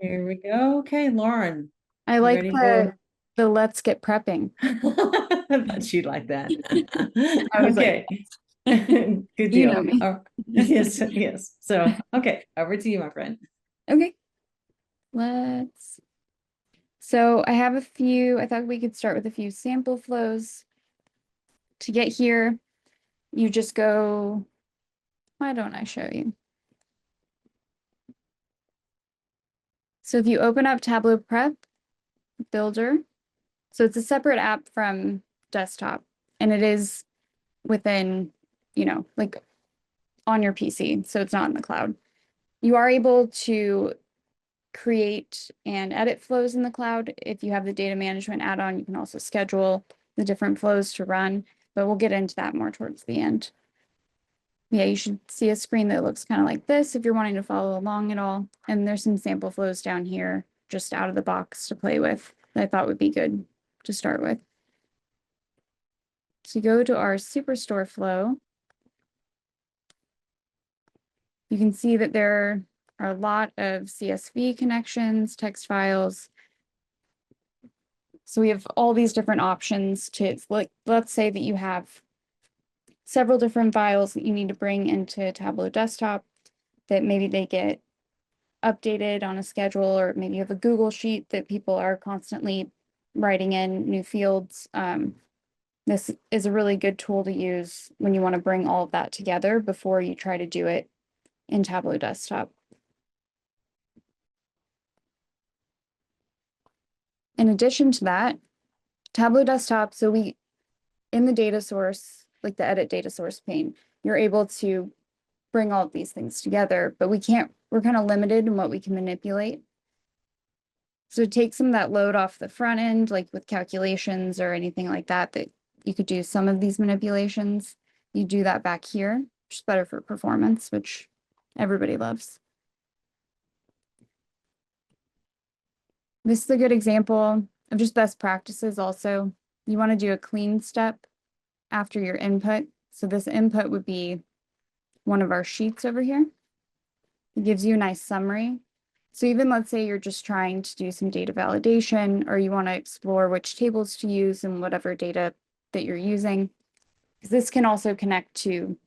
Here we go. Okay, Lauren, I you like ready to go? the let's get prepping. I bet you'd like that. I was like, Okay, good you deal. know me. Yes, yes. So, okay, over to you, my friend. Okay, let's. So I have a few, I thought we could start with a few sample flows. To get here, you just go, why don't I show you? So if you open up Tableau Prep Builder, so it's a separate app from desktop, and it is within, like on your PC, so it's not in the cloud. You are able to create and edit flows in the cloud. If you have the data management add-on, you can also schedule the different flows to run, but we'll get into that more towards the end. Yeah, you should see a screen that looks kind of like this if you're wanting to follow along at all. And there's some sample flows down here just out of the box to play with that I thought would be good to start with. So go to our Superstore flow. You can see that there are a lot of CSV connections, text files. So we have all these different options to, like, let's say that you have several different files that you need to bring into Tableau Desktop, that maybe they get updated on a schedule, or maybe you have a Google Sheet that people are constantly writing in new fields. This is a really good tool to use when you want to bring all of that together before you try to do it in Tableau Desktop. In addition to that, Tableau Desktop, so in the data source, like the edit data source pane, you're able to bring all of these things together, but we're kind of limited in what we can manipulate. So take some of that load off the front end, like with calculations or anything like that, that you could do some of these manipulations. You do that back here, which is better for performance, which everybody loves. This is a good example of just best practices also. You want to do a clean step after your input. So this input would be one of our sheets over here. It gives you a nice summary. So even let's say you're just trying to do some data validation, or you want to explore which tables to use and whatever data that you're using, because this can also connect to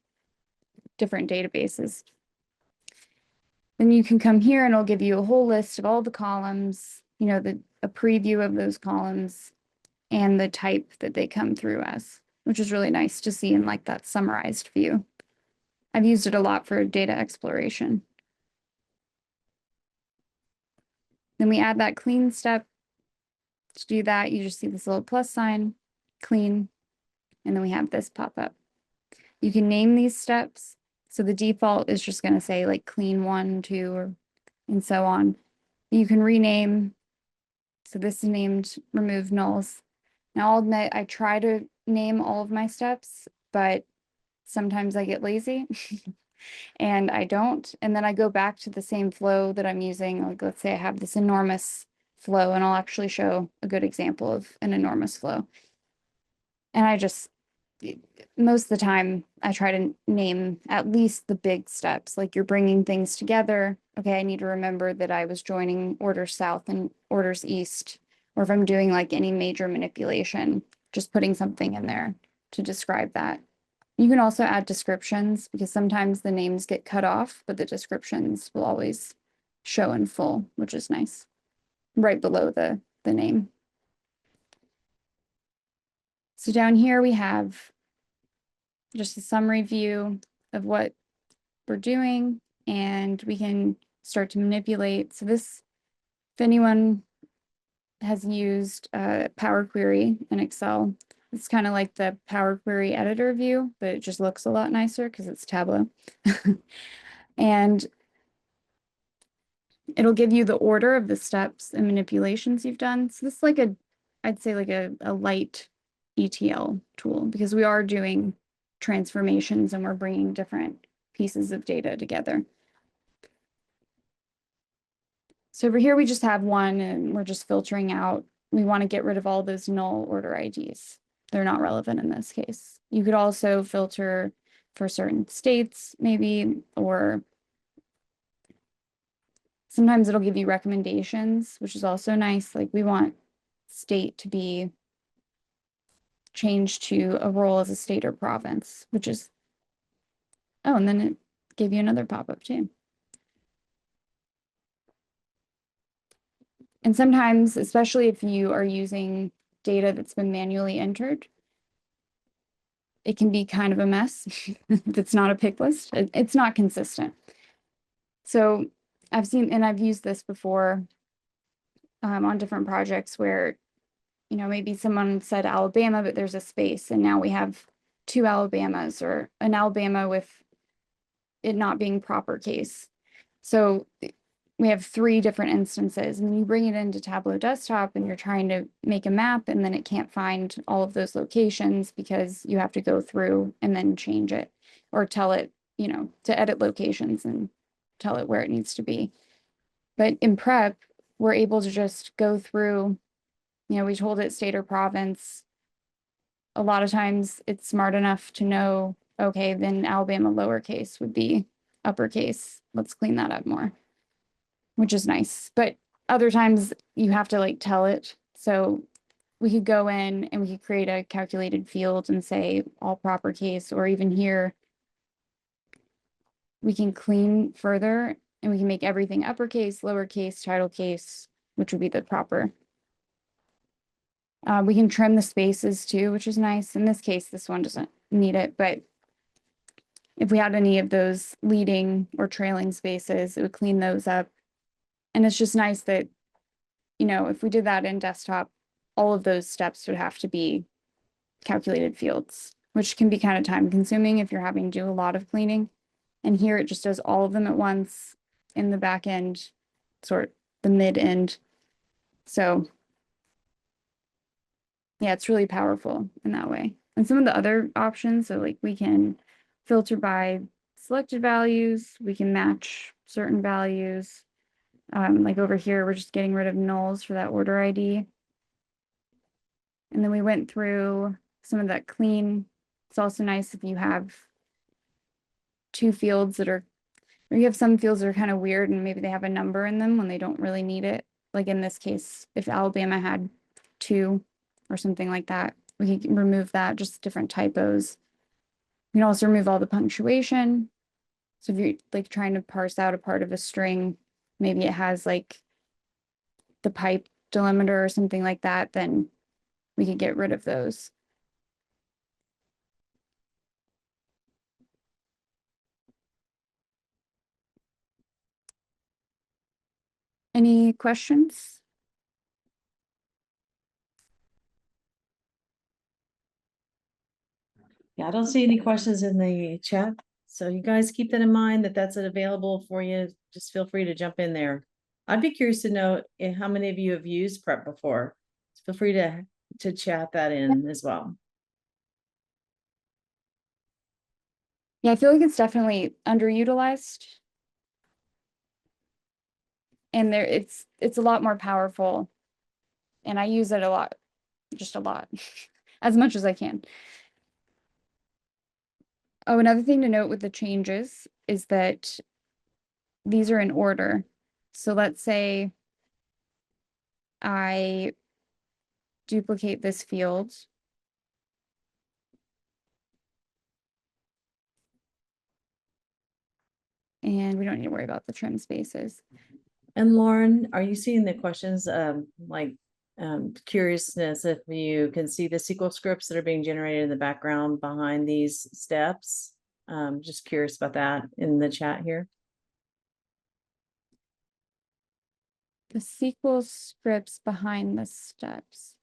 different databases. Then you can come here and it'll give you a whole list of all the columns, a preview of those columns and the type that they come through as, which is really nice to see in like that summarized view. I've used it a lot for data exploration. Then we add that clean step. To do that, you just see this little plus sign, clean, and then we have this pop up. You can name these steps. So the default is just going to say like clean 1, 2, and so on. You can rename. So this is named remove nulls. Now I'll admit I try to name all of my steps, but sometimes I get lazy and I don't. And then I go back to the same flow that I'm using. Like let's say I have this enormous flow, and I'll actually show a good example of an enormous flow. And most of the time, I try to name at least the big steps, like you're bringing things together. Okay, I need to remember that I was joining orders south and orders east, or if I'm doing like any major manipulation, just putting something in there to describe that. You can also add descriptions, because sometimes the names get cut off, but the descriptions will always show in full, which is nice, right below the name. So down here we have just a summary view of what we're doing, and we can start to manipulate. So this, if anyone has used Power Query in Excel, it's kind of like the Power Query editor view, but it just looks a lot nicer because it's Tableau. And it'll give you the order of the steps and manipulations you've done. So this is like I'd say like a light ETL tool, because we are doing transformations and we're bringing different pieces of data together. So over here, we just have one and we're just filtering out. We want to get rid of all those null order IDs. They're not relevant in this case. You could also filter for certain states maybe, or Sometimes it'll give you recommendations, which is also nice. Like we want state to be changed to a role as a state or province, which is, oh, and then it gave you another pop-up too. And sometimes, especially if you are using data that's been manually entered, it can be kind of a mess. That's not a pick list. It's not consistent. So I've seen, and I've used this before on different projects where, you know, maybe someone said Alabama, but there's a space, and now we have two Alabamas or an Alabama with it not being proper case. So we have three different instances, and you bring it into Tableau Desktop and you're trying to make a map, and then it can't find all of those locations because you have to go through and then change it or tell it, you know, to edit locations and tell it where it needs to be. But in prep, we're able to just go through, you know, we told it state or province. A lot of times it's smart enough to know, okay, then Alabama lowercase would be uppercase. Let's clean that up more, which is nice. But other times you have to like tell it. So we could go in and we could create a calculated field and say all proper case, or even here, we can clean further and we can make everything uppercase, lowercase, title case, which would be the proper. We can trim the spaces too, which is nice. In this case, this one doesn't need it, but if we had any of those leading or trailing spaces, it would clean those up. And it's just nice that, you know, if we did that in desktop, all of those steps would have to be calculated fields, which can be kind of time consuming if you're having to do a lot of cleaning. And here it just does all of them at once in the back end, sort the mid end. So yeah, it's really powerful in that way. And some of the other options, so like we can filter by selected values, we can match certain values. Like over here, we're just getting rid of nulls for that order ID. And then we went through some of that clean. It's also nice if you have two fields that are, or you have some fields that are kind of weird and maybe they have a number in them when they don't really need it. Like in this case, if Alabama had 2 or something like that, we can remove that, just different typos. You can also remove all the punctuation. So if you're like trying to parse out a part of a string, maybe it has like the pipe delimiter or something like that, then we could get rid of those. Any questions? Yeah, I don't see any questions in the chat. So you guys keep that in mind that that's available for you. Just feel free to jump in there. I'd be curious to know how many of you have used Prep before. Feel free to chat that in as well. Yeah, I feel like it's definitely underutilized. And there it's a lot more powerful. And I use it a lot, just a lot, as much as I can. Oh, another thing to note with the changes is that these are in order. So let's say I duplicate this field. And we don't need to worry about the trim spaces. And Lauren, are you seeing the questions curiousness if you can see the SQL scripts that are being generated in the background behind these steps? Just curious about that in the chat here. The SQL scripts behind the steps.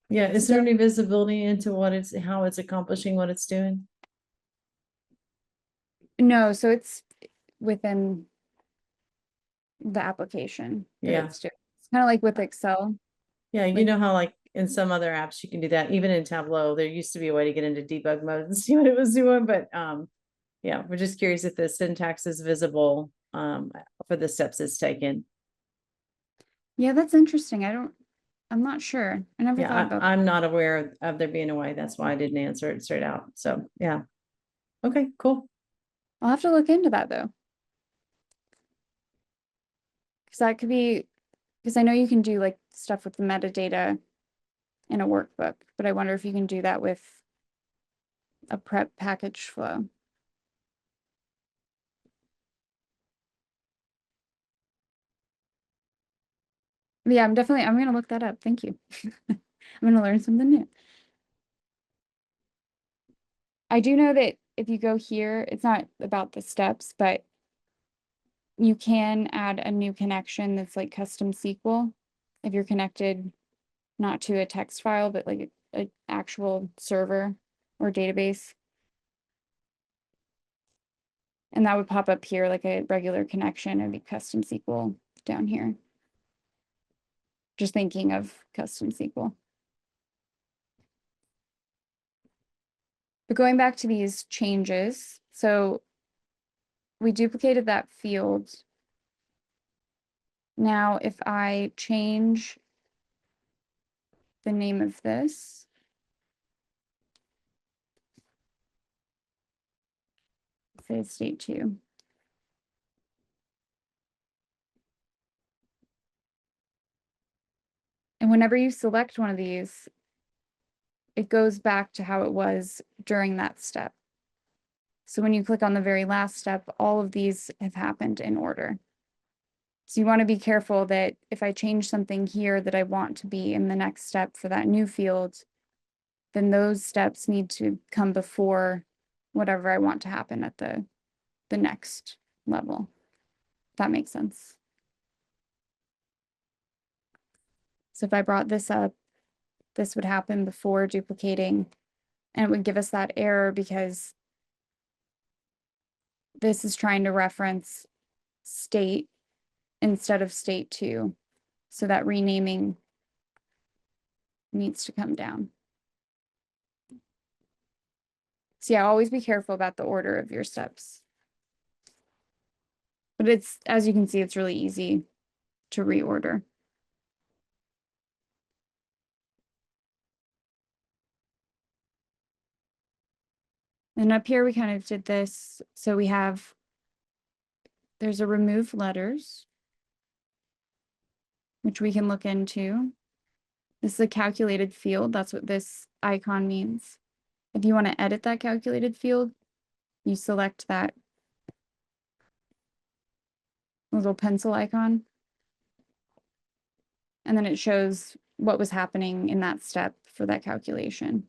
Yeah, is there any visibility into how it's accomplishing what it's doing? No, so it's within the application. Yeah. It's kind of like with Excel. Yeah, you Like, know how like in some other apps you can do that. Even in Tableau, there used to be a way to get into debug mode and see what it was doing. But yeah, we're just curious if the syntax is visible for the steps it's taken. yeah, that's interesting. I'm not sure. I never thought about that. I'm not aware of there being a way. That's why I didn't answer it straight out. So yeah. Okay, cool. I'll have to look into that though. Because that could be, because I know you can do like stuff with the metadata in a workbook, but I wonder if you can do that with a prep package flow. Yeah, I'm going to look that up. Thank you. I'm going to learn something new. I do know that if you go here, it's not about the steps, but you can add a new connection that's like custom SQL if you're connected not to a text file, but like an actual server or database. And that would pop up here like a regular connection. It'd be custom SQL down here. Just thinking of custom SQL. But going back to these changes, so we duplicated that field. Now, if I change the name of this, say state 2. And whenever you select one of these, it goes back to how it was during that step. So when you click on the very last step, all of these have happened in order. So you want to be careful that if I change something here that I want to be in the next step for that new field, then those steps need to come before whatever I want to happen at the next level. If that makes sense. So if I brought this up, this would happen before duplicating, and it would give us that error because this is trying to reference state instead of state 2. So that renaming needs to come down. So yeah, always be careful about the order of your steps. But it's, as you can see, it's really easy to reorder. And up here, we kind of did this. So we have, there's a remove letters, which we can look into. This is a calculated field. That's what this icon means. If you want to edit that calculated field, you select that little pencil icon. And then it shows what was happening in that step for that calculation.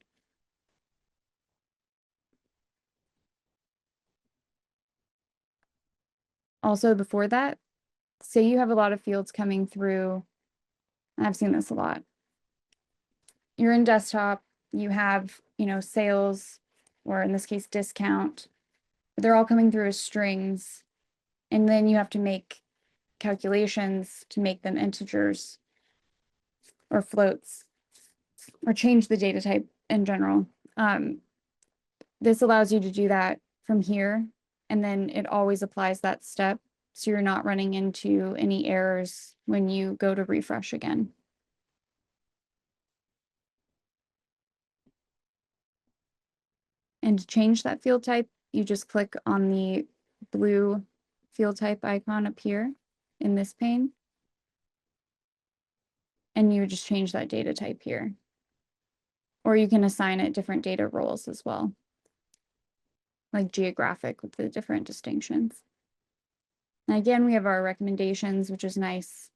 Also, before that, say you have a lot of fields coming through, and I've seen this a lot. You're in desktop, you have, sales, or in this case, discount. They're all coming through as strings, and then you have to make calculations to make them integers or floats, or change the data type in general. This allows you to do that from here, and then it always applies that step, so you're not running into any errors when you go to refresh again. And to change that field type, you just click on the blue field type icon up here in this pane, and you just change that data type here. Or you can assign it different data roles as well, like geographic with the different distinctions. And again, we have our recommendations, which is nice,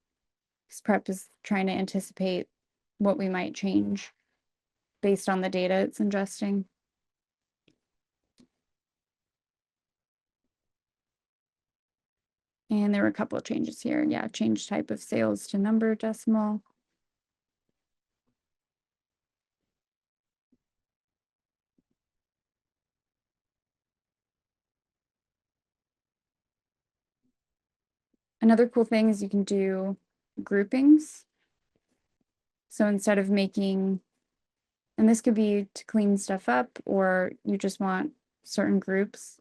because Prep is trying to anticipate what we might change based on the data it's ingesting. And there were a couple of changes here. Yeah, change type of sales to number decimal. Another cool thing is you can do groupings. So instead of making, and this could be to clean stuff up, or you just want certain groups.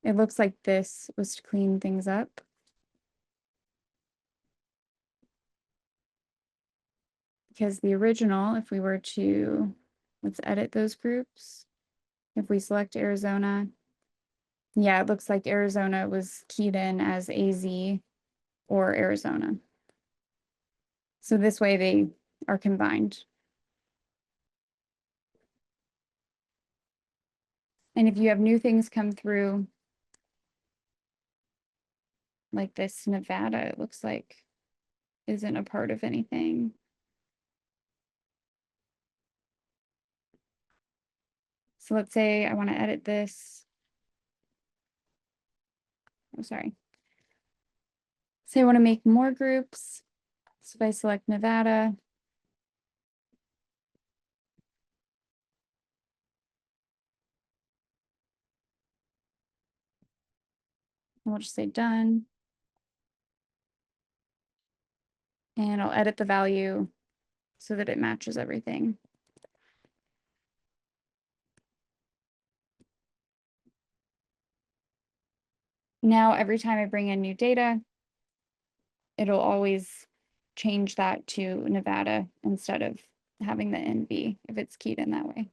It looks like this was to clean things up. Because the original, if we were to, let's edit those groups. If we select Arizona, yeah, it looks like Arizona was keyed in as AZ. or Arizona. So this way they are combined. And if you have new things come through, like this Nevada, it looks like isn't a part of anything. So let's say I want to edit this. Oh, sorry. Say I want to make more groups. So if I select Nevada, I'll just say done. And I'll edit the value so that it matches everything. Now, every time I bring in new data, it'll always change that to Nevada instead of having the NV if it's keyed in that way.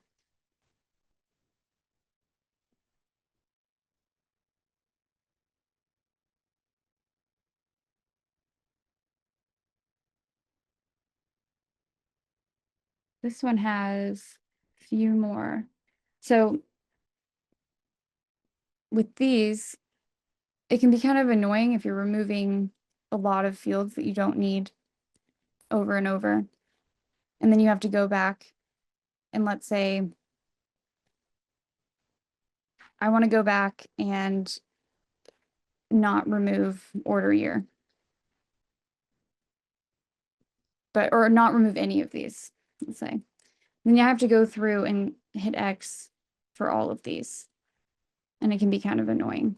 This one has a few more. So with these, it can be kind of annoying if you're removing a lot of fields that you don't need over and over. And then you have to go back and let's say I want to go back and not remove order year. Or not remove any of these, let's say. Then you have to go through and hit X for all of these. And it can be kind of annoying.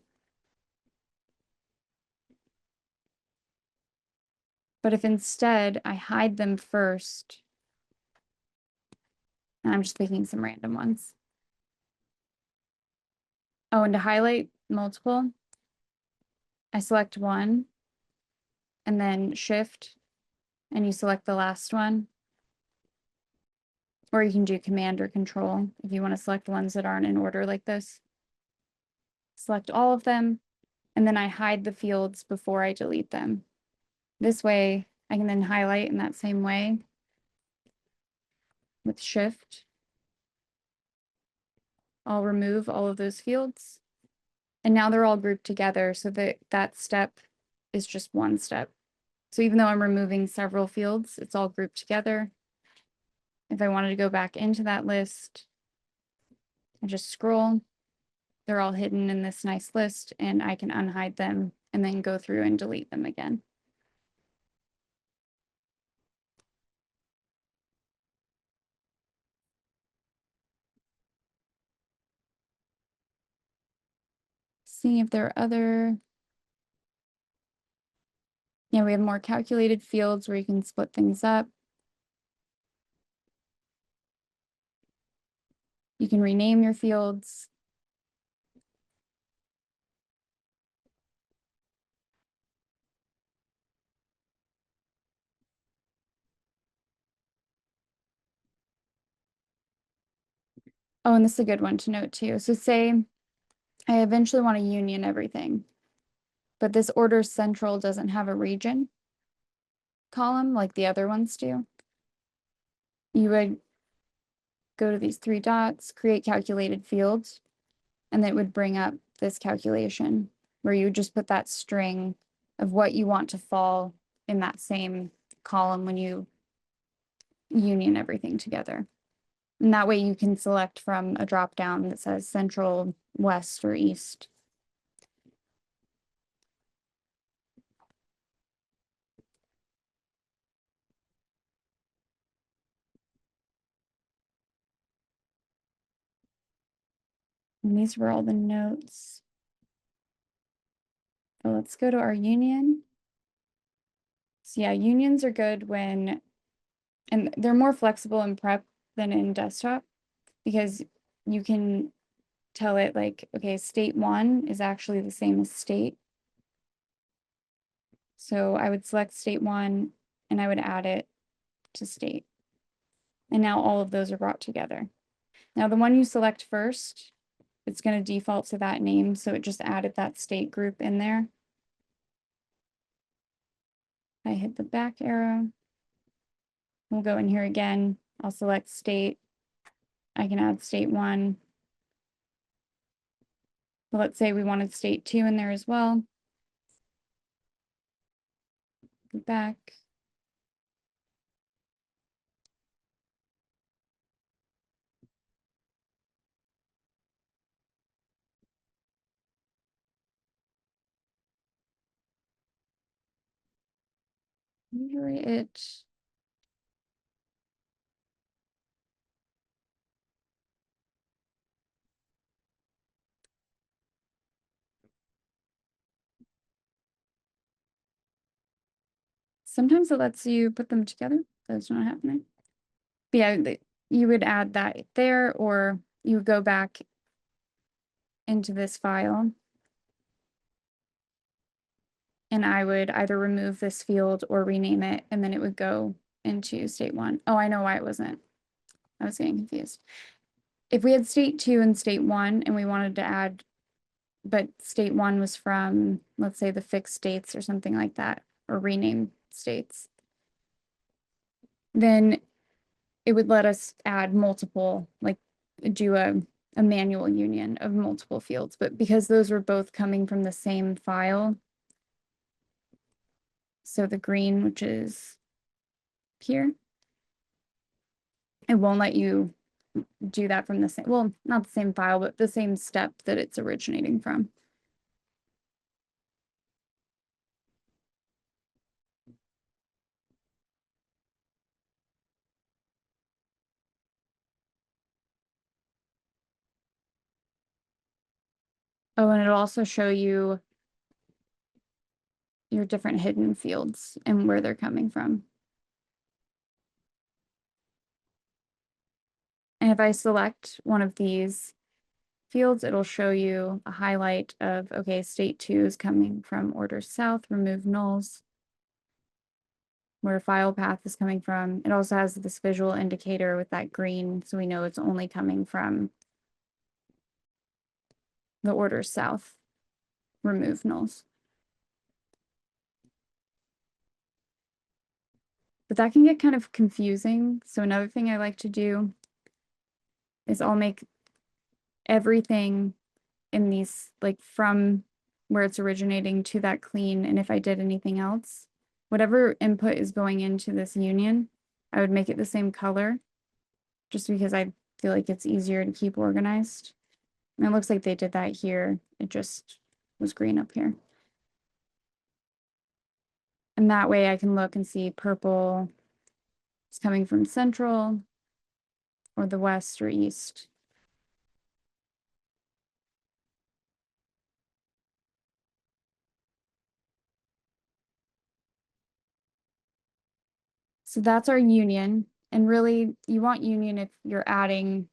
But if instead I hide them first, and I'm just picking some random ones. Oh, and to highlight multiple, I select one and then shift and you select the last one. Or you can do command or control if you want to select ones that aren't in order like this. Select all of them, and then I hide the fields before I delete them. This way, I can then highlight in that same way with shift. I'll remove all of those fields. And now they're all grouped together so that that step is just one step. So even though I'm removing several fields, it's all grouped together. If I wanted to go back into that list, I just scroll. They're all hidden in this nice list and I can unhide them and then go through and delete them again. See if there are other. Yeah, we have more calculated fields where you can split things up. You can rename your fields. Oh, and this is a good one to note too. So say I eventually want to union everything, but this order central doesn't have a region column like the other ones do. You would go to these three dots, create calculated fields, and it would bring up this calculation where you would just put that string of what you want to fall in that same column when you union everything together. And that way you can select from a drop down that says central, west, or east. And these were all the notes. So let's go to our union. So yeah, unions are good when, and they're more flexible in prep than in desktop because you can tell it like, okay, state 1 is actually the same as state. So I would select state 1 and I would add it to state. And now all of those are brought together. Now the one you select first, it's going to default to that name. So it just added that state group in there. I hit the back arrow. We'll go in here again. I'll select state. I can add state 1. But let's say we wanted state 2 in there as well. Go back. Usually it sometimes it lets you put them together. That's not happening. But yeah, you would add that there, or you would go back into this file. And I would either remove this field or rename it, and then it would go into state 1. Oh, I know why it wasn't. I was getting confused. If we had state 2 and state 1 and we wanted to add, but state 1 was from, let's say, the fixed states or something like that, or rename states, then it would let us add multiple, like do a manual union of multiple fields. But because those were both coming from the same file, so the green, which is here, it won't let you do that from the same, well, not the same file, but the same step that it's originating from. Oh, and it'll also show you your different hidden fields and where they're coming from. And if I select one of these fields, it'll show you a highlight of, okay, state 2 is coming from order south, remove nulls, where file path is coming from. It also has this visual indicator with that green, so we know it's only coming from the order south, remove nulls. But that can get kind of confusing. So another thing I like to do is I'll make everything in these, like from where it's originating to that clean. And if I did anything else, whatever input is going into this union, I would make it the same color just because I feel like it's easier to keep organized. And it looks like they did that here. It just was green up here. And that way I can look and see purple is coming from central or the west or east. So that's our union. And really, you want union if you're adding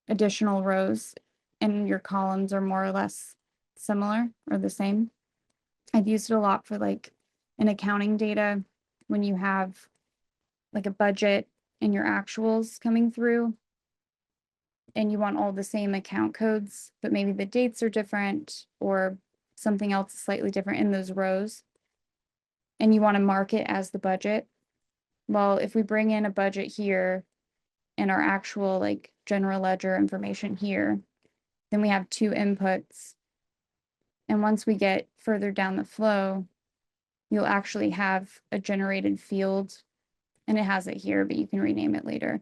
additional rows and your columns are more or less similar or the same. I've used it a lot for like in accounting data when you have like a budget and your actuals coming through and you want all the same account codes, but maybe the dates are different or something else is slightly different in those rows. And you want to mark it as the budget. Well, if we bring in a budget here and our actual like general ledger information here, then we have 2 inputs. And once we get further down the flow, you'll actually have a generated field, and it has it here, but you can rename it later.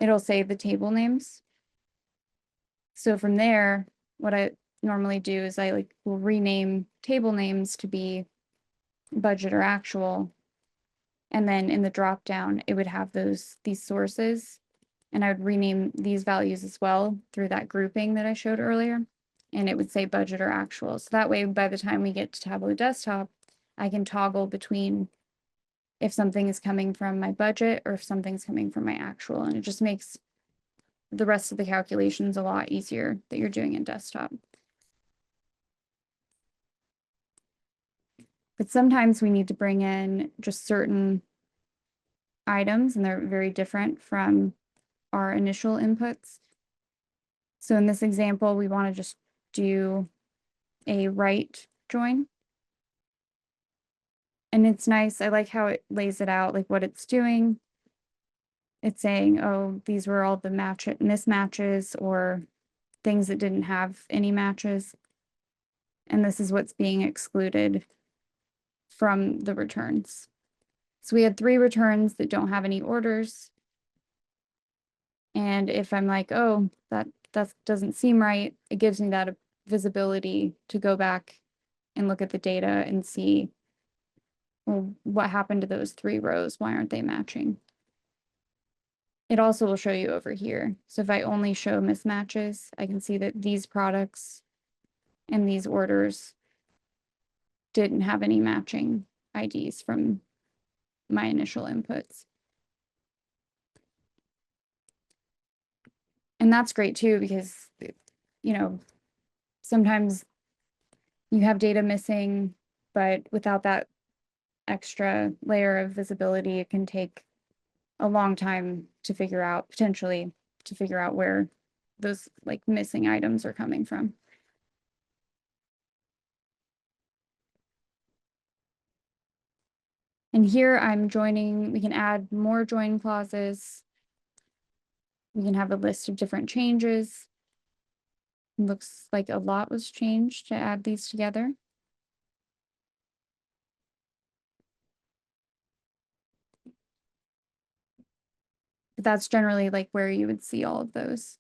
It'll say the table names. So from there, what I normally do is I like will rename table names to be budget or actual. And then in the drop down, it would have these sources. And I would rename these values as well through that grouping that I showed earlier. And it would say budget or actual. So that way, by the time we get to Tableau Desktop, I can toggle between if something is coming from my budget or if something's coming from my actual. And it just makes the rest of the calculations a lot easier that you're doing in desktop. But sometimes we need to bring in just certain items and they're very different from our initial inputs. So in this example, we want to just do a right join. And it's nice. I like how it lays it out, like what it's doing. It's saying, oh, these were all the mismatches or things that didn't have any matches. And this is what's being excluded from the returns. So we had 3 returns that don't have any orders. And if I'm like, oh, that doesn't seem right, it gives me that visibility to go back and look at the data and see, well, what happened to those 3 rows? Why aren't they matching? It also will show you over here. So if I only show mismatches, I can see that these products and these orders didn't have any matching IDs from my initial inputs. And that's great too, because, you know, sometimes you have data missing, but without that extra layer of visibility, it can take a long time to figure out, potentially to figure out where those like missing items are coming from. And here I'm joining, we can add more join clauses. We can have a list of different changes. Looks like a lot was changed to add these together. But that's generally like where you would see all of those.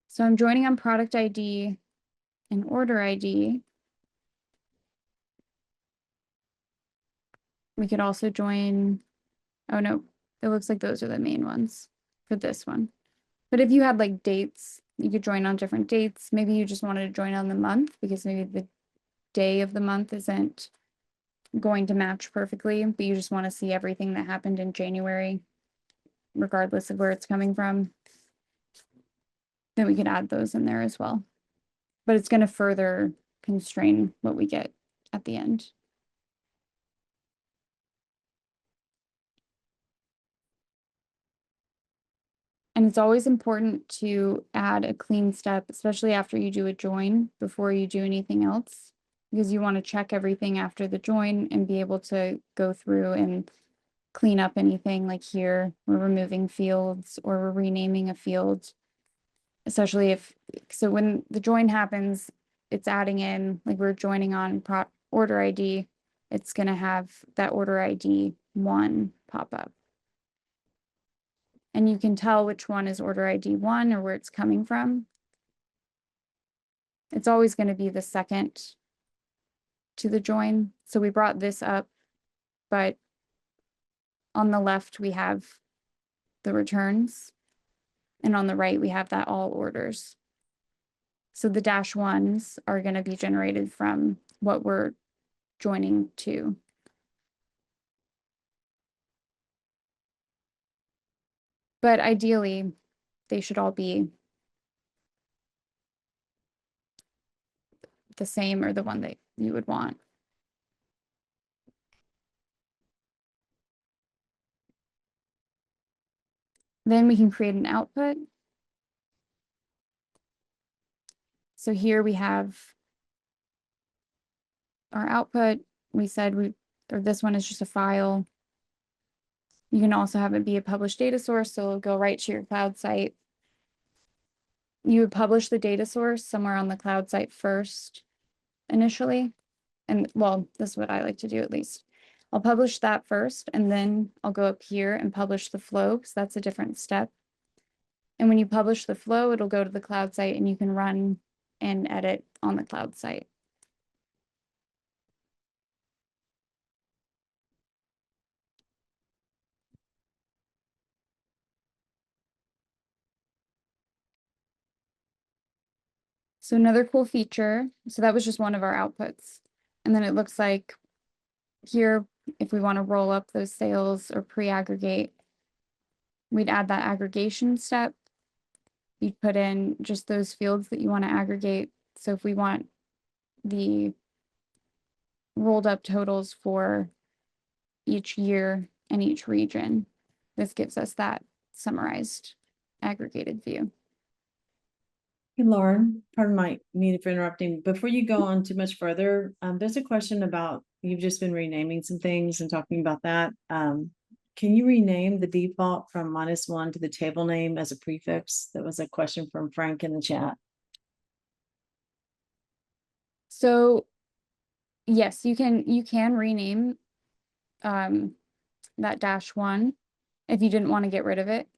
So I'm joining on product ID and order ID. We could also join, oh no, it looks like those are the main ones for this one. But if you had like dates, you could join on different dates. Maybe you just wanted to join on the month because maybe the day of the month isn't going to match perfectly, but you just want to see everything that happened in January, regardless of where it's coming from. Then we could add those in there as well. But it's going to further constrain what we get at the end. And it's always important to add a clean step, especially after you do a join, before you do anything else, because you want to check everything after the join and be able to go through and clean up anything. Like here, we're removing fields or we're renaming a field, especially if, so when the join happens, it's adding in, like we're joining on order ID, it's going to have that order ID 1 pop up. And you can tell which one is order ID 1 or where it's coming from. It's always going to be the second to the join. So we brought this up, but on the left we have the returns, and on the right we have that all orders. So the -1s are going to be generated from what we're joining to. But ideally, they should all be the same or the one that you would want. Then we can create an output. So here we have our output. We said or this one is just a file. You can also have it be a published data source, so it'll go right to your cloud site. You would publish the data source somewhere on the cloud site first initially. And well, this is what I like to do at least. I'll publish that first, and then I'll go up here and publish the flow, because that's a different step. And when you publish the flow, it'll go to the cloud site and you can run and edit on the cloud site. So another cool feature, so that was just one of our outputs. And then it looks like here, if we want to roll up those sales or pre-aggregate, we'd add that aggregation step. You'd put in just those fields that you want to aggregate. So if we want the rolled up totals for each year and each region, this gives us that summarized aggregated view. Hey, Lauren, pardon me for interrupting. Before you go on too much further, there's a question about, you've just been renaming some things and talking about that. Can you rename the default from -1 to the table name as a prefix? That was a question from Frank in the chat. So yes, you can rename that -1 if you didn't want to get rid of it.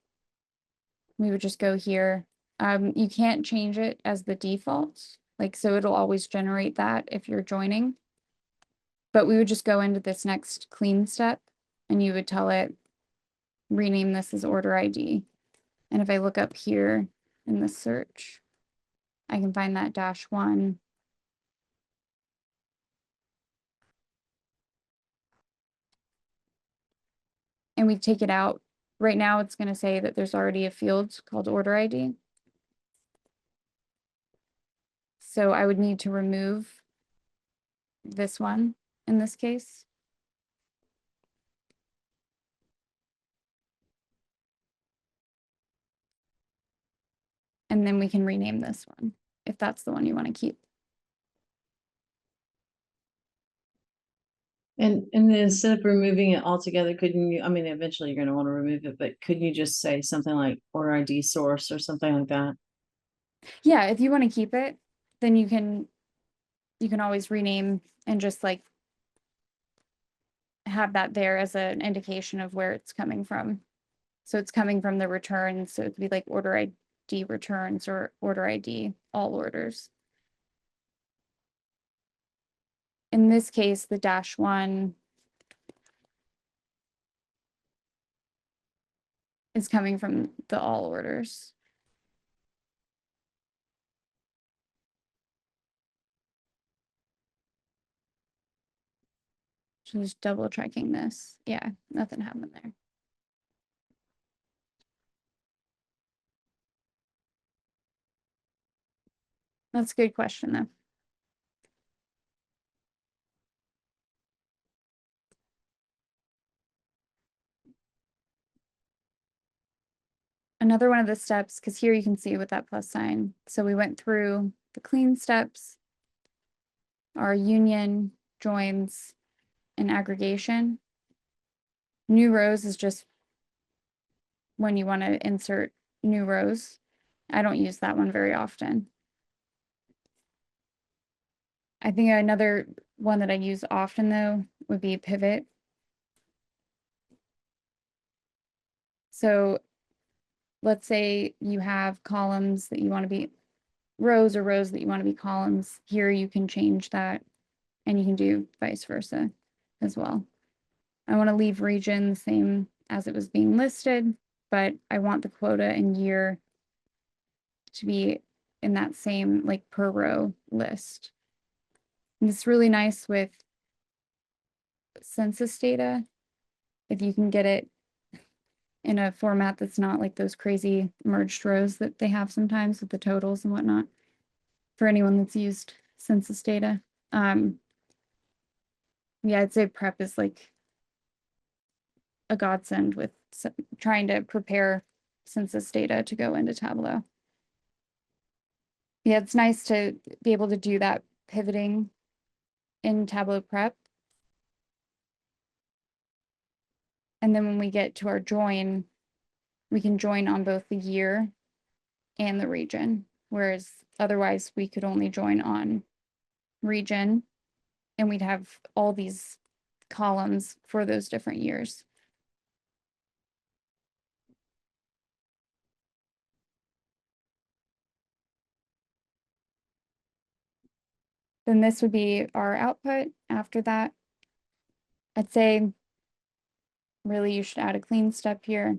We would just go here. You can't change it as the default, like, so it'll always generate that if you're joining. But we would just go into this next clean step and you would tell it, rename this as order ID. And if I look up here in the search, I can find that -1. And we take it out. Right now it's going to say that there's already a field called order ID. So I would need to remove this one in this case. And then we can rename this one if that's the one you want to keep. And then instead of removing it altogether, couldn't you, I mean, eventually you're gonna want to remove it, but couldn't you just say something like order ID source or something like that? Yeah, if you want to keep it, then you can always rename and just like have that there as an indication of where it's coming from. So it's coming from the returns. So it could be like order ID returns or order ID all orders. In this case, the -1 is coming from the all orders. So just double checking this. Yeah, nothing happened there. That's a good question though. Another one of the steps, because here you can see with that plus sign. So we went through the clean steps, our union, joins, and aggregation. New rows is just when you want to insert new rows. I don't use that one very often. I think another one that I use often though would be pivot. So let's say you have columns that you want to be rows or rows that you want to be columns. Here you can change that and you can do vice versa as well. I want to leave region the same as it was being listed, but I want the quota and year to be in that same like per row list. And it's really nice with census data if you can get it in a format that's not like those crazy merged rows that they have sometimes with the totals and whatnot for anyone that's used census data. Yeah, I'd say prep is like a godsend with trying to prepare census data to go into Tableau. Yeah, it's nice to be able to do that pivoting in Tableau Prep. And then when we get to our join, we can join on both the year and the region, whereas otherwise we could only join on region and we'd have all these columns for those different years. Then this would be our output. After that, I'd say really you should add a clean step here.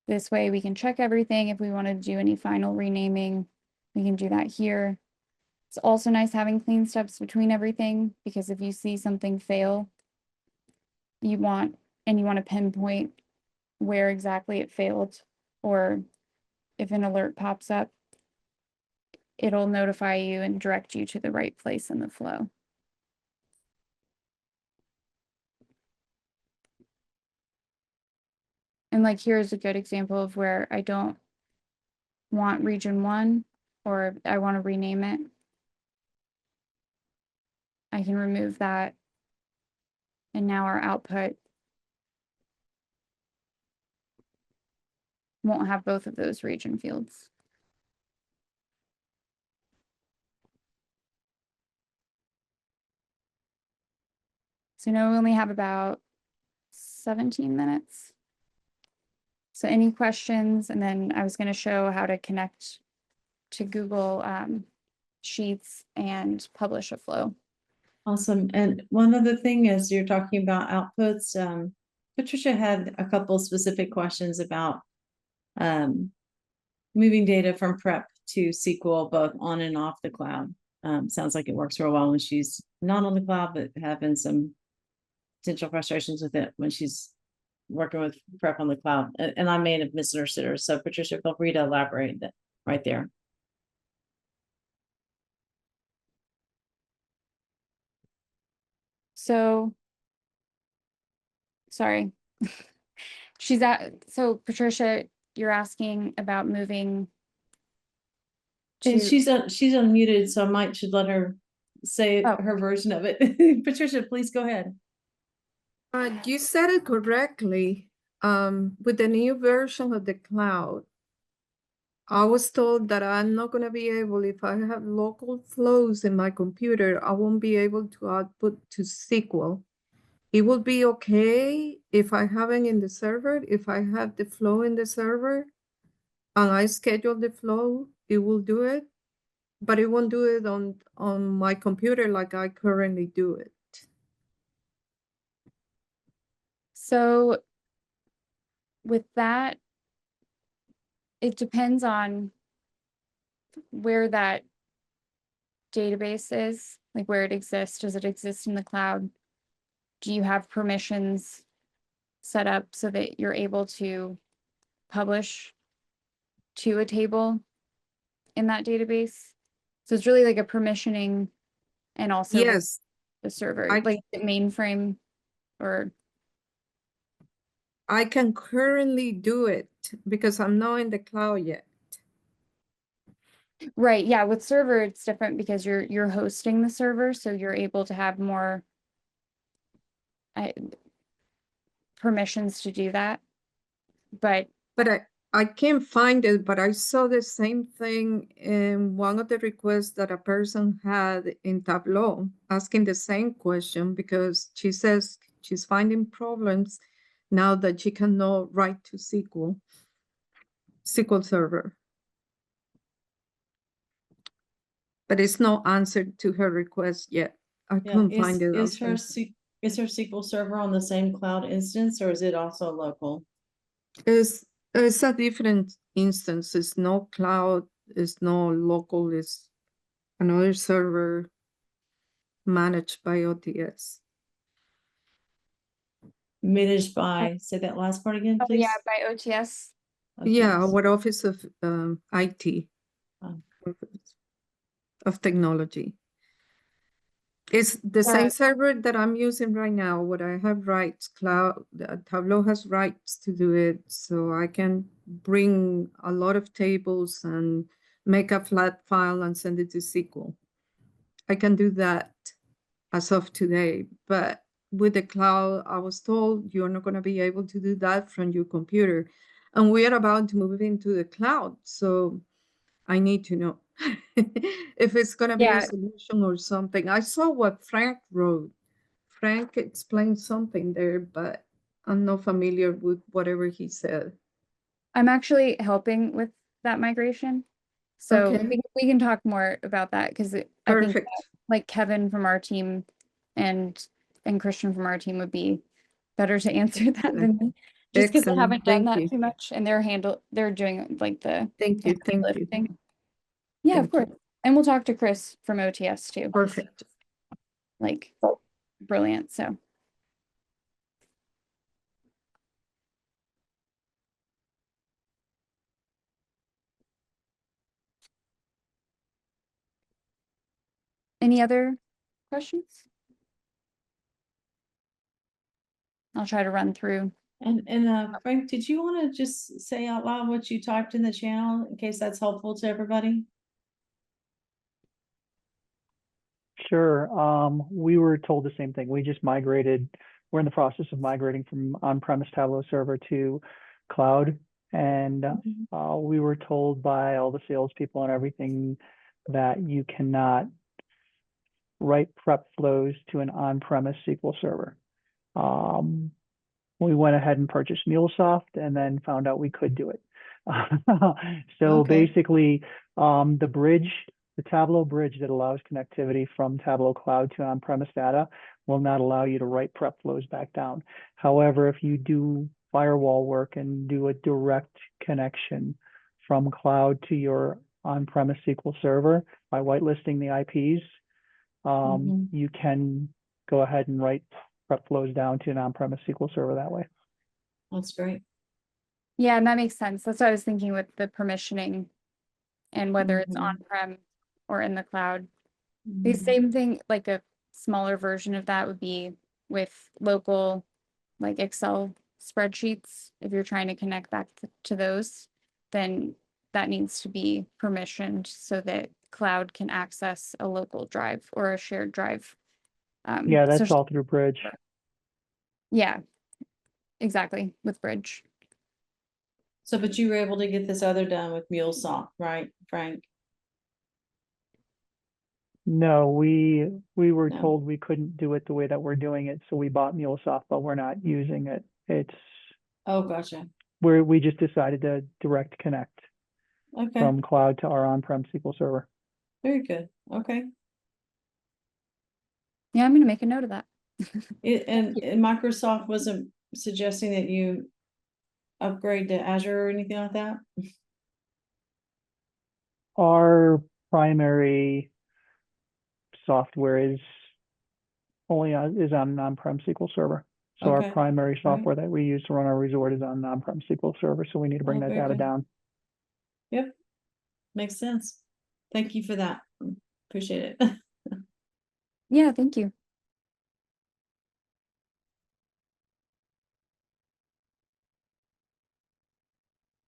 This way we can check everything. If we want to do any final renaming, we can do that here. It's also nice having clean steps between everything because if you see something fail, you want to pinpoint where exactly it failed, or if an alert pops up, it'll notify you and direct you to the right place in the flow. And like, here's a good example of where I don't want region 1, or I want to rename it. I can remove that. And now our output won't have both of those region fields. So now we only have about 17 minutes. So any questions? And then I was going to show how to connect to Google Sheets and publish a flow. Awesome. And one other thing is you're talking about outputs. Patricia had a couple specific questions about moving data from prep to SQL, both on and off the cloud. Sounds like it works real well when she's not on the cloud, but having some potential frustrations with it when she's working with prep on the cloud. And I may have misunderstood her. So Patricia, feel free to elaborate that right there. So, sorry. So Patricia, you're asking about moving And to, she's unmuted, so I might should let her say oh, her version of it. Patricia, please go ahead. You said it correctly. With the new version of the cloud, I was told that I'm not going to be able, if I have local flows in my computer, I won't be able to output to SQL. It will be okay if I have it in the server, if I have the flow in the server and I schedule the flow, it will do it, but it won't do it on my computer like I currently do it. so with that, it depends on where that database is, like where it exists. Does it exist in the cloud? Do you have permissions set up so that you're able to publish to a table in that database? So it's really like a permissioning and also with Yes, the server, I like the mainframe or I can currently do it because I'm not in the cloud yet. right. Yeah, with server, it's different because you're hosting the server, so you're able to have more permissions to do that. But But I can't find it, but I saw the same thing in one of the requests that a person had in Tableau, asking the same question because she says she's finding problems now that she cannot write to SQL Server. But it's not answered to her request yet. I Yeah, couldn't find it. is her SQL Server on the same cloud instance, or is it also local? It's a different instance. It's no cloud, it's no local, it's another server managed by OTS. Managed by, say that last part again, oh please. yeah, by OTS. Yeah, OTS. our Office of IT, Oh. of Technology. It's the same server that I'm using right now. What I have rights, Tableau has rights to do it, so I can bring a lot of tables and make a flat file and send it to SQL. I can do that as of today, but with the cloud, I was told you're not going to be able to do that from your computer. And we are about to move into the cloud, so I need to know if it's going to be a Yeah, solution or something. I saw what Frank wrote. Frank explained something there, but I'm not familiar with whatever he said. I'm actually helping with that migration. So Okay, we can talk more about that because I think that, perfect. like Kevin from our team and Christian from our team would be better to answer that than me, just because they Excellent. haven't done Thank that you. too much and they're doing like the Thank you. heavy Thank you. lifting. Yeah, of Thank course. you. And we'll talk to Chris from OTS too. Perfect. Like brilliant. So any other questions? I'll try to run through And Frank, did you want to just say out loud what you typed in the channel in case that's helpful to everybody? Sure. We were told the same thing. We just migrated. We're in the process of migrating from on-premise Tableau server to cloud. And we were told by all the salespeople and everything that you cannot write prep flows to an on-premise SQL server. We went ahead and purchased MuleSoft and then found out we could do it. So Okay. basically, the bridge, the Tableau bridge that allows connectivity from Tableau Cloud to on-premise data will not allow you to write prep flows back down. However, if you do firewall work and do a direct connection from cloud to your on-premise SQL server by whitelisting the IPs, you can go ahead and write prep flows down to an on-premise SQL server that way. That's great. Yeah, and that makes sense. That's what I was thinking with the permissioning and whether it's Mhm. on-prem or in the cloud. The Mhm. same thing, like a smaller version of that would be with local, like Excel spreadsheets. If you're trying to connect back to those, then that needs to be permissioned so that cloud can access a local drive or a shared drive. Yeah, So that's all through Bridge. yeah, exactly, with Bridge. So, but you were able to get this other done with MuleSoft, right, Frank? No, we were No. told we couldn't do it the way that we're doing it, so we bought MuleSoft, but we're not using it. It's Oh, gotcha. we just decided to direct connect Okay, from cloud to our on-prem SQL server. very good. Okay. Yeah, I'm gonna make a note of that. And Microsoft wasn't suggesting that you upgrade to Azure or anything like that? Our primary software is only is on an on-prem SQL server. So our Okay, primary right. software that we use to run our resort is on an on-prem SQL server. So we need to bring Oh, that very data good. down. Yep, makes sense. Thank you for that. Appreciate it. Yeah, thank you.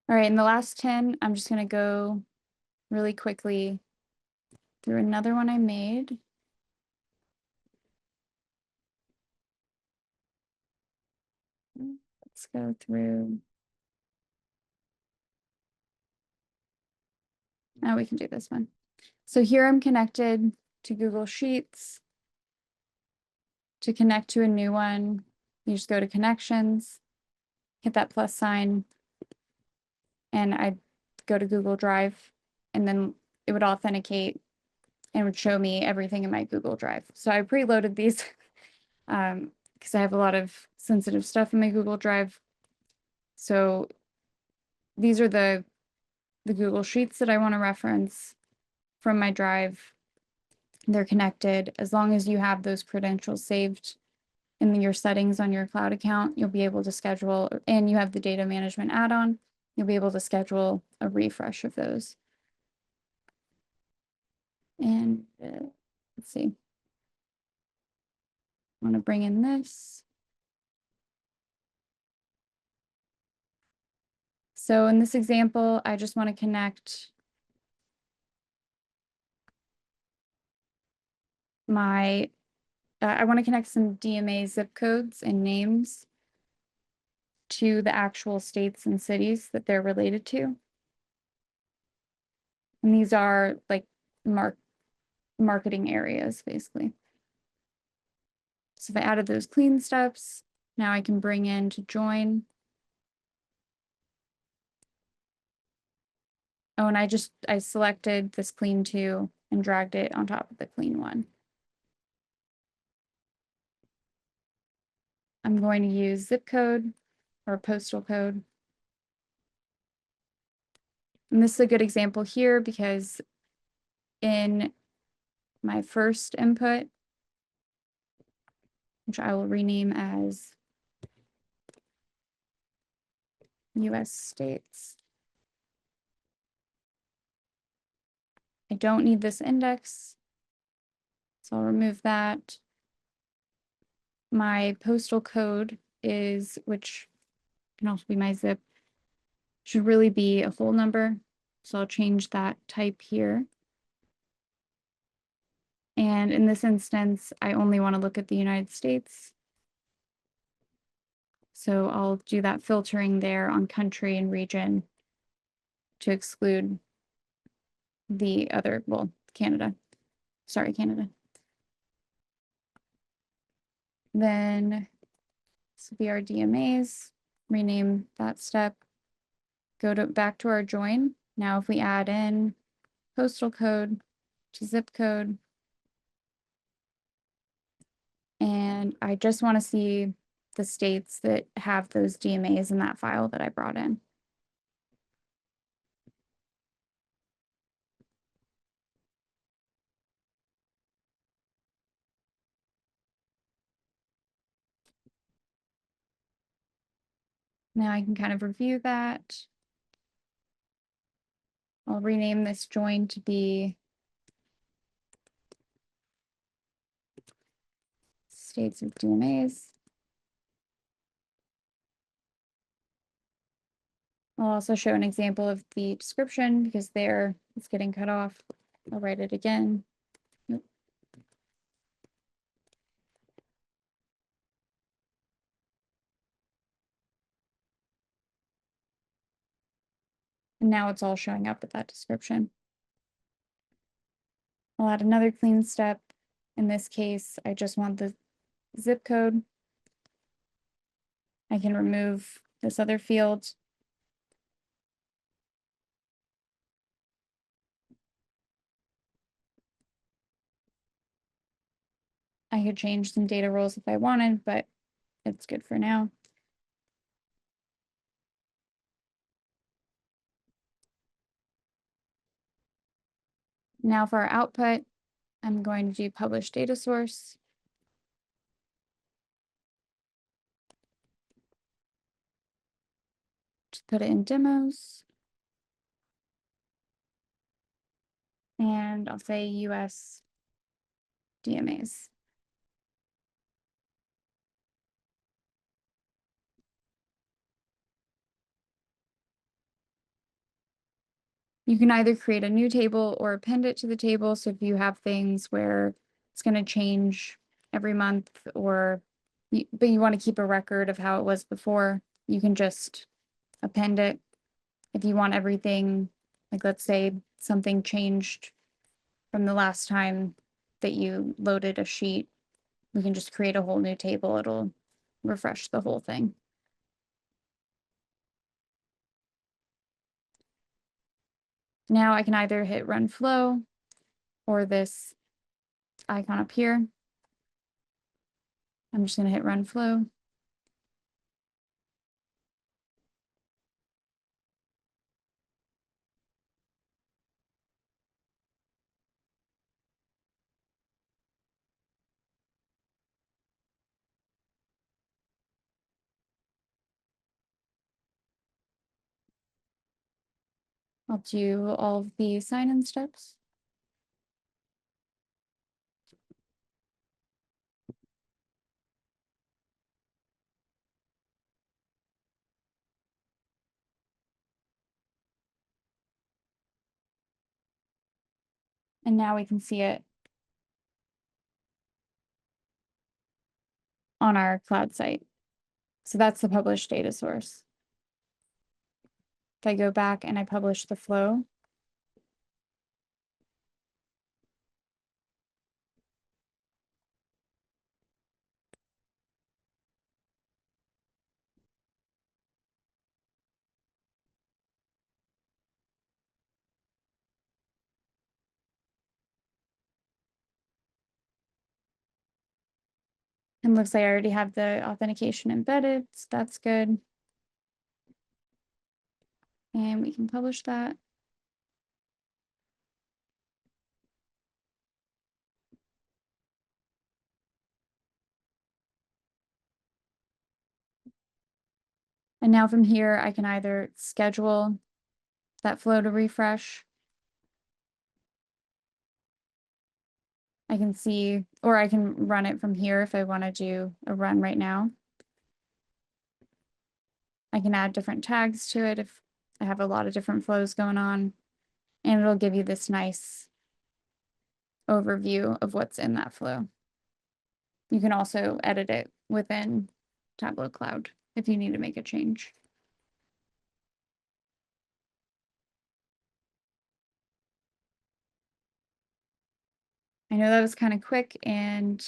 All right, in the last 10, I'm just gonna go really quickly through another one I made. Let's go through. Now we can do this one. So here I'm connected to Google Sheets. To connect to a new one, you just go to connections, hit that plus sign, and I go to Google Drive, and then it would authenticate and would show me everything in my Google Drive. So I preloaded these because I have a lot of sensitive stuff in my Google Drive. So these are the Google Sheets that I want to reference from my drive. They're connected. As long as you have those credentials saved in your settings on your cloud account, you'll be able to schedule, and you have the data management add-on, you'll be able to schedule a refresh of those. And let's see. I want to bring in this. So in this example, I just want to connect my, I want to connect some DMA zip codes and names to the actual states and cities that they're related to. And these are like marketing areas, basically. So if I added those clean steps, now I can bring in to join. Oh, and I selected this clean 2 and dragged it on top of the clean 1. I'm going to use zip code or postal code. And this is a good example here because in my first input, which I will rename as US states, I don't need this index, so I'll remove that. My postal code is, which can also be my zip. Should really be a whole number. So I'll change that type here. And in this instance, I only want to look at the United States. So I'll do that filtering there on country and region to exclude the other, well, Canada. Sorry, Canada. Then this will be our DMAs. Rename that step. Go back to our join. Now if we add in postal code to zip code, and I just want to see the states that have those DMAs in that file that I brought in. Now I can kind of review that. I'll rename this join to be states with DMAs. I'll also show an example of the description because there it's getting cut off. I'll write it again. Nope. And now it's all showing up with that description. I'll add another clean step. In this case, I just want the zip code. I can remove this other field. I could change some data roles if I wanted, but it's good for now. Now for our output, I'm going to do publish data source. Just put it in demos. And I'll say US DMAs. You can either create a new table or append it to the table. So if you have things where it's going to change every month, or but you want to keep a record of how it was before, you can just append it. If you want everything, like let's say something changed from the last time that you loaded a sheet, we can just create a whole new table. It'll refresh the whole thing. Now I can either hit run flow or this icon up here. I'm just going to hit run flow. I'll do all of the sign-in steps. And now we can see it on our cloud site. So that's the published data source. If I go back and I publish the flow, and looks like I already have the authentication embedded, so that's good. And we can publish that. And now from here, I can either schedule that flow to refresh. I can see, or I can run it from here if I want to do a run right now. I can add different tags to it if I have a lot of different flows going on. And it'll give you this nice overview of what's in that flow. You can also edit it within Tableau Cloud if you need to make a change. I know that was kind of quick, and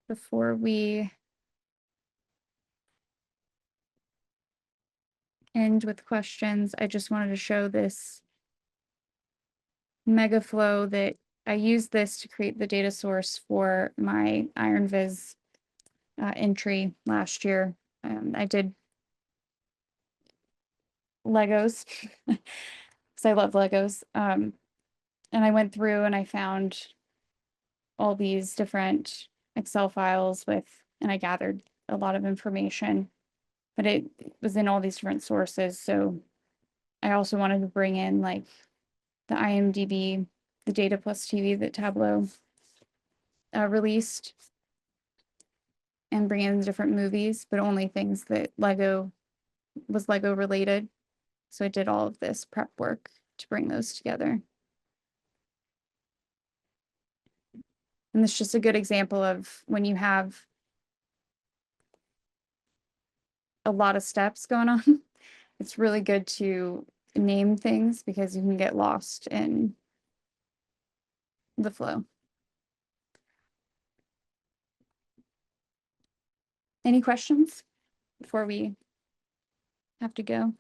before we end with questions, I just wanted to show this mega flow that I used this to create the data source for my IronViz entry last year. I did Legos because I love Legos. And I went through and I found all these different Excel files and I gathered a lot of information, but it was in all these different sources. So I also wanted to bring in like the IMDb, the Data Plus TV that Tableau released, and bring in different movies, but only things that was Lego related. So I did all of this prep work to bring those together. And it's just a good example of when you have a lot of steps going on, it's really good to name things because you can get lost in the flow. Any questions before we have to go?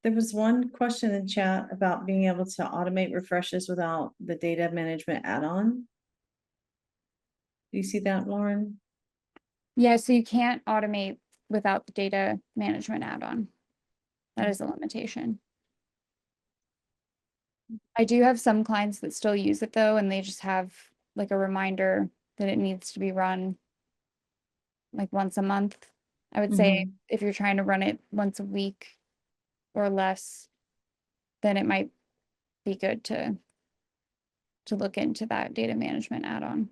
There was one question in chat about being able to automate refreshes without the data management add-on. Do you see that, Lauren? Yeah, so you can't automate without the data management add-on. That is a limitation. I do have some clients that still use it though, and they just have like a reminder that it needs to be run like once a month. I would say if you're trying to run it once a week or less, then it might be good to look into that data management add-on.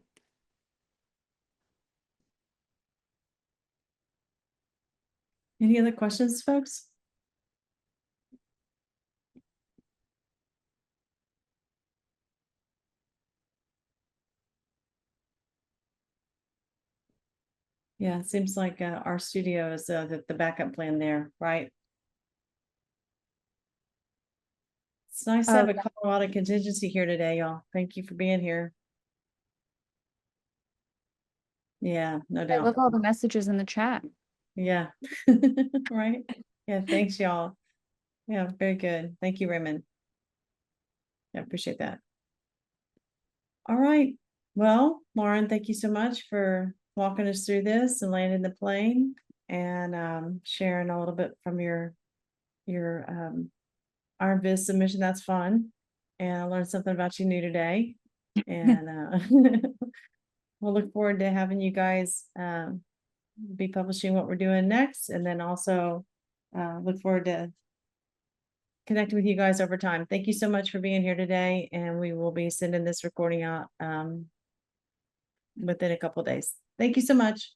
Any other questions, folks? Yeah, it seems like our studio is the backup plan there, right? It's nice to have a Colorado contingency here today, y'all. Thank you for being here. Yeah, no I doubt. love all the messages in the chat. Yeah, right. Yeah, thanks, y'all. Yeah, very good. Thank you, Raymond. I appreciate that. All right. Well, Lauren, thank you so much for walking us through this and landing the plane and sharing a little bit from your RViz submission. That's fun. And I learned something about you new today. And we'll look forward to having you guys be publishing what we're doing next. And then also look forward to connecting with you guys over time. Thank you so much for being here today. And we will be sending this recording out within a couple of days. Thank you so much.